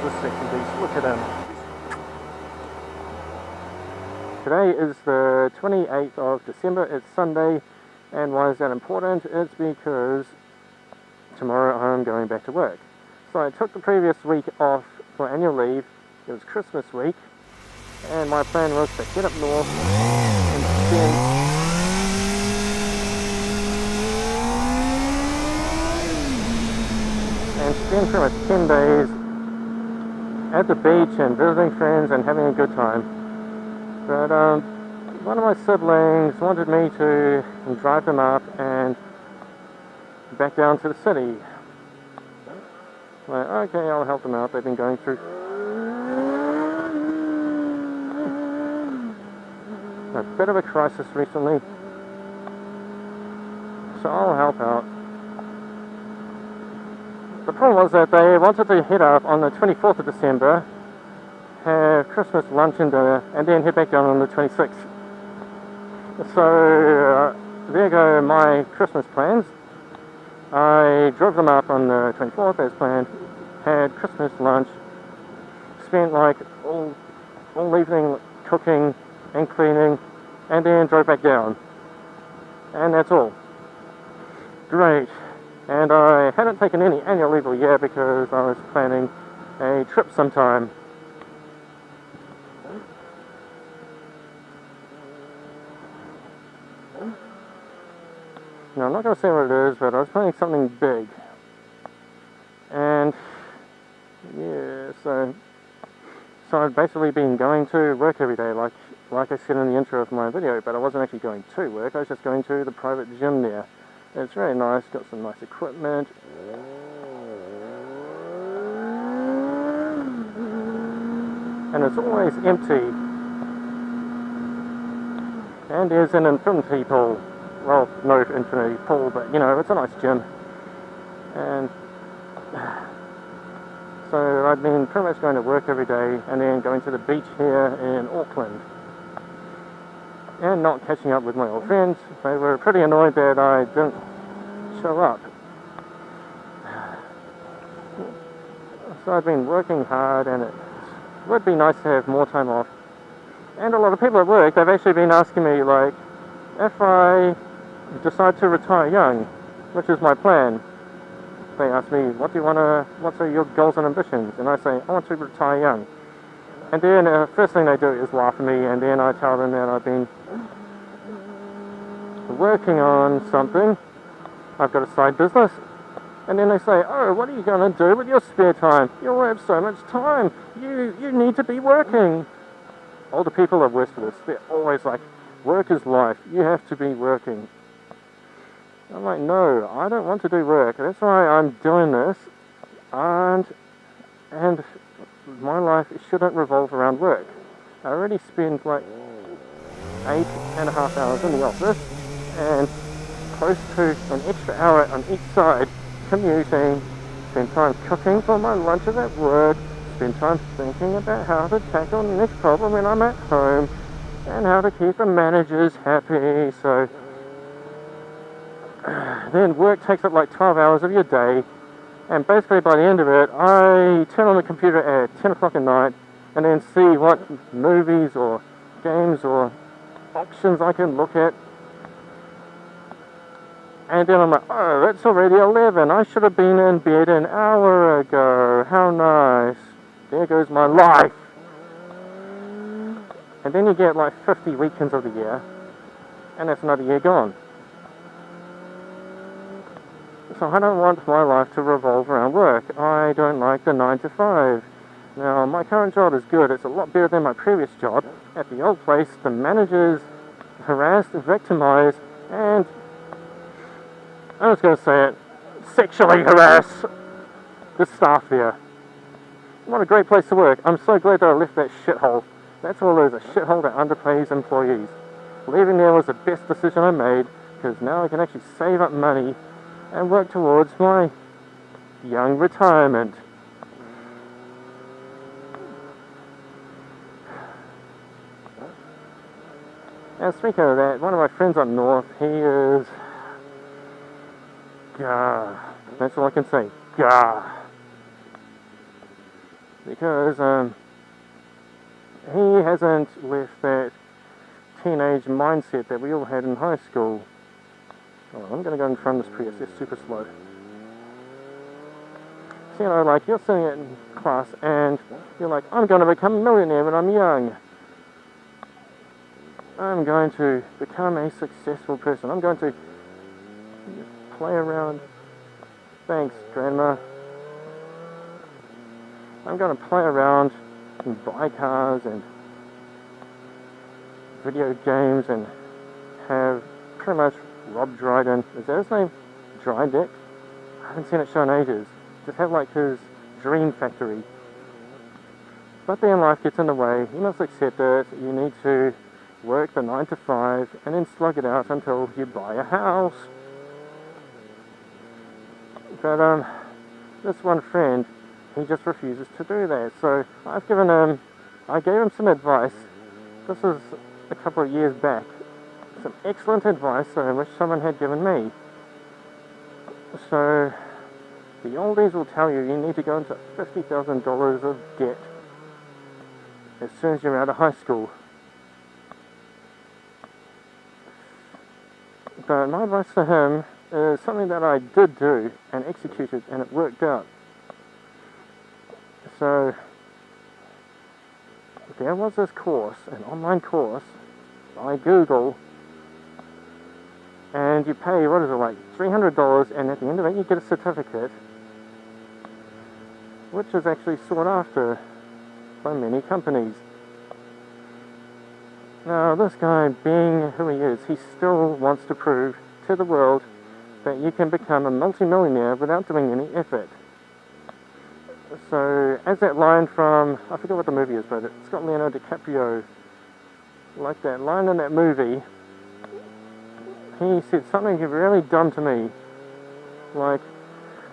the second beast. Look at him. Today is the 28th of December. It's Sunday, and why is that important? It's because tomorrow I'm going back to work. So I took the previous week off for annual leave. It was Christmas week, and my plan was to get up north and spend pretty much 10 days at the beach and visiting friends and having a good time. But one of my siblings wanted me to drive them up and back down to the city. Like, okay, I'll help them out. They've been going through a bit of a crisis recently, so I'll help out. The problem was that they wanted to head up on the 24th of December, have Christmas lunch and dinner, and then head back down on the 26th. So there go my Christmas plans. I drove them up on the 24th as planned, had Christmas lunch, spent like all evening cooking and cleaning, and then drove back down. And that's all. Great. And I hadn't taken any annual leave yet because I was planning a trip sometime. Now, I'm not going to say what it is, but I was planning something big. And yeah, so I've basically been going to work every day, like I said in the intro of my video, but I wasn't actually going to work, I was just going to the private gym there. It's really nice, got some nice equipment. And it's always empty. And there's an infinity pool. Well, no infinity pool, but you know, it's a nice gym. And so I've been pretty much going to work every day and then going to the beach here in Auckland. And not catching up with my old friends. They were pretty annoyed that I didn't show up. So I've been working hard, and it would be nice to have more time off. And a lot of people at work, they've actually been asking me, like, if I decide to retire young, which is my plan. They ask me, what are your goals and ambitions? And I say, I want to retire young. And then first thing they do is laugh at me, and then I tell them that I've been working on something. I've got a side business. And then they say, oh, what are you going to do with your spare time? You'll have so much time. You need to be working. Older people are worse for this. They're always like, work is life. You have to be working. I'm like, no, I don't want to do work. That's why I'm doing this. And my life shouldn't revolve around work. I already spend like 8.5 hours in the office and close to an extra hour on each side commuting, spend time cooking for my lunches at work, spend time thinking about how to tackle the next problem when I'm at home, and how to keep the managers happy. So then work takes up like 12 hours of your day. And basically by the end of it, I turn on the computer at 10 o'clock at night and then see what movies or games or options I can look at. And then I'm like, oh, it's already 11. I should have been in bed an hour ago. How nice. There goes my life. And then you get like 50 weekends of the year, and that's another year gone. So I don't want my life to revolve around work. I don't like the 9 to 5. Now, my current job is good. It's a lot better than my previous job. At the old place, the managers harassed, victimized, and I was going to say it, sexually harass the staff there. What a great place to work. I'm so glad that I left that shithole. That's all it is, a shithole that underpays employees. Leaving there was the best decision I made, because now I can actually save up money and work towards my young retirement. And speaking of that, one of my friends up north, he is... Gah. That's all I can say. Gah. because he hasn't left that teenage mindset that we all had in high school. Oh, I'm going to go in front of this Prius, it's super slow. So, you know, like you're sitting in class and you're like, I'm going to become a millionaire when I'm young. I'm going to become a successful person. I'm going to play around. Thanks, Grandma. I'm going to play around and buy cars and video games and have pretty much Rob Dryden, is that his name? Drydeck? I haven't seen it shown in ages. Just have like his dream factory. But then life gets in the way. You must accept it. You need to work the 9 to 5 and then slug it out until you buy a house. But this one friend, he just refuses to do that. So I gave him some advice. This was a couple of years back. Some excellent advice which someone had given me. So the oldies will tell you need to go into $50,000 of debt as soon as you're out of high school. But my advice to him is something that I did do and executed, and it worked out. So there was this course, an online course by Google, and you pay, what is it, like $300, and at the end of it you get a certificate, which is actually sought after by many companies. Now this guy, being who he is, he still wants to prove to the world that you can become a multi-millionaire without doing any effort. So, as that line from, I forget what the movie is, but it's got Leonardo DiCaprio, like that line in that movie, he said something really dumb to me, like,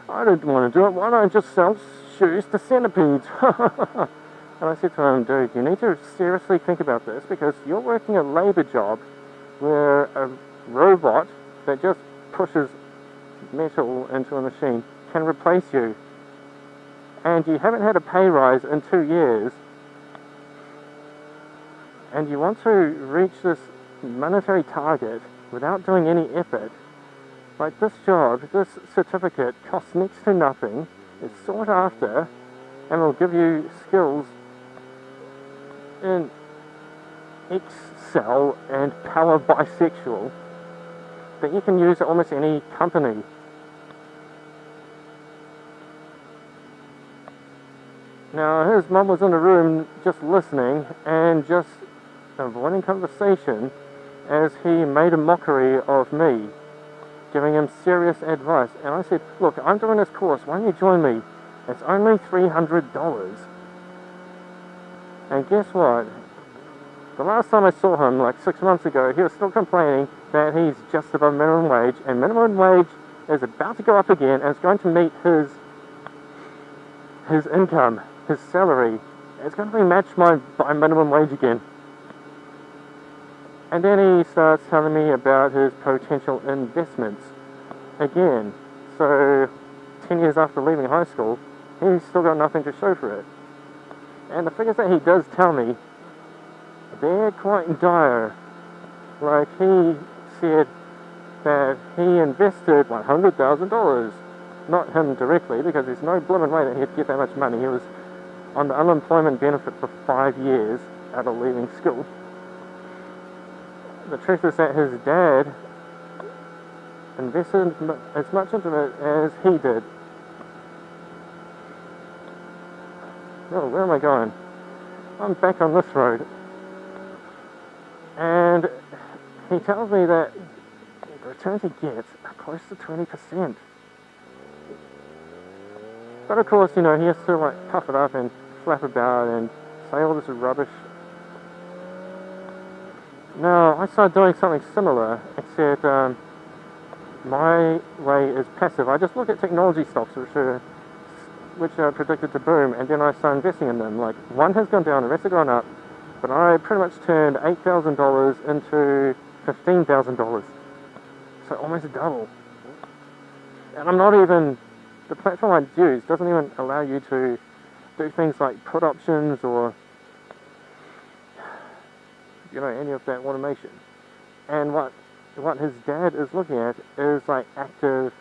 I don't want to do it, why don't I just sell shoes to centipedes? And I said to him, dude, you need to seriously think about this, because you're working a labour job where a robot that just pushes metal into a machine can replace you. And you haven't had a pay rise in 2 years, and you want to reach this monetary target without doing any effort. Like this job, this certificate costs next to nothing, is sought after, and will give you skills in Excel and Power Bisexual that you can use at almost any company. Now his mum was in the room just listening and just avoiding conversation as he made a mockery of me, giving him serious advice. And I said, look, I'm doing this course, why don't you join me? It's only $300. And guess what? The last time I saw him, like 6 months ago, he was still complaining that he's just above minimum wage, and minimum wage is about to go up again, and it's going to meet his income, his salary. It's going to be matched by minimum wage again. And then he starts telling me about his potential investments again. So 10 years after leaving high school, he's still got nothing to show for it. And the figures that he does tell me, they're quite dire. Like he said that he invested $100,000. Not him directly, because there's no blooming way that he'd get that much money. He was on the unemployment benefit for 5 years out of leaving school. The truth is that his dad invested as much into it as he did. Oh, where am I going? I'm back on this road. And he tells me that the returns he gets are close to 20%. But of course, you know, he has to like puff it up and flap about and say all this rubbish. Now, I started doing something similar, except my way is passive. I just look at technology stocks which are predicted to boom, and then I start investing in them. Like, one has gone down, the rest have gone up, but I pretty much turned $8,000 into $15,000. So almost double. And I'm not even, the platform I use doesn't even allow you to do things like put options or, you know, any of that automation. And what his dad is looking at is like active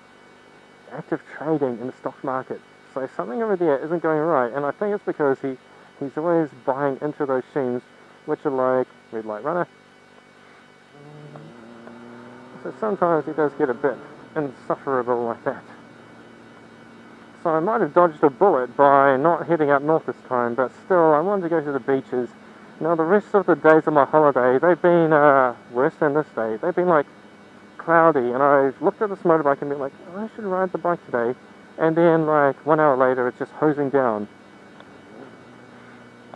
trading in the stock market. So something over there isn't going right, and I think it's because he's always buying into those machines, which are like red light runner. So sometimes he does get a bit insufferable like that. So I might have dodged a bullet by not heading up north this time, but still I wanted to go to the beaches. Now the rest of the days of my holiday, they've been worse than this day. They've been like cloudy, and I've looked at this motorbike and been like, oh, I should ride the bike today. And then like 1 hour later it's just hosing down.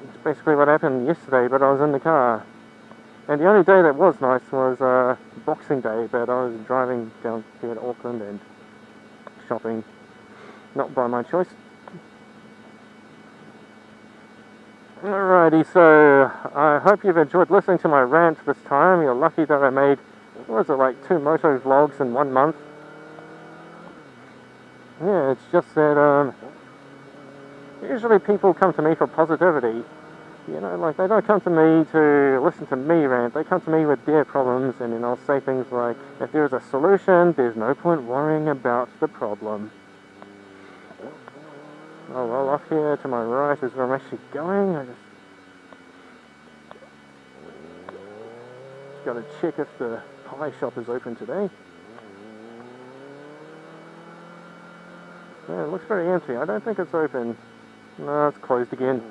It's basically what happened yesterday, but I was in the car. And the only day that was nice was Boxing Day, but I was driving down here to Auckland and shopping, not by my choice. Alrighty, so I hope you've enjoyed listening to my rant this time. You're lucky that I made, what was it, like 2 MotoVlogs in 1 month? Yeah, it's just that usually people come to me for positivity. You know, like, they don't come to me to listen to me rant, they come to me with their problems, and then I'll say things like, if there's a solution, there's no point worrying about the problem. Oh well, off here to my right is where I'm actually going. I just gotta check if the pie shop is open today. Yeah, it looks very empty. I don't think it's open. No, it's closed again.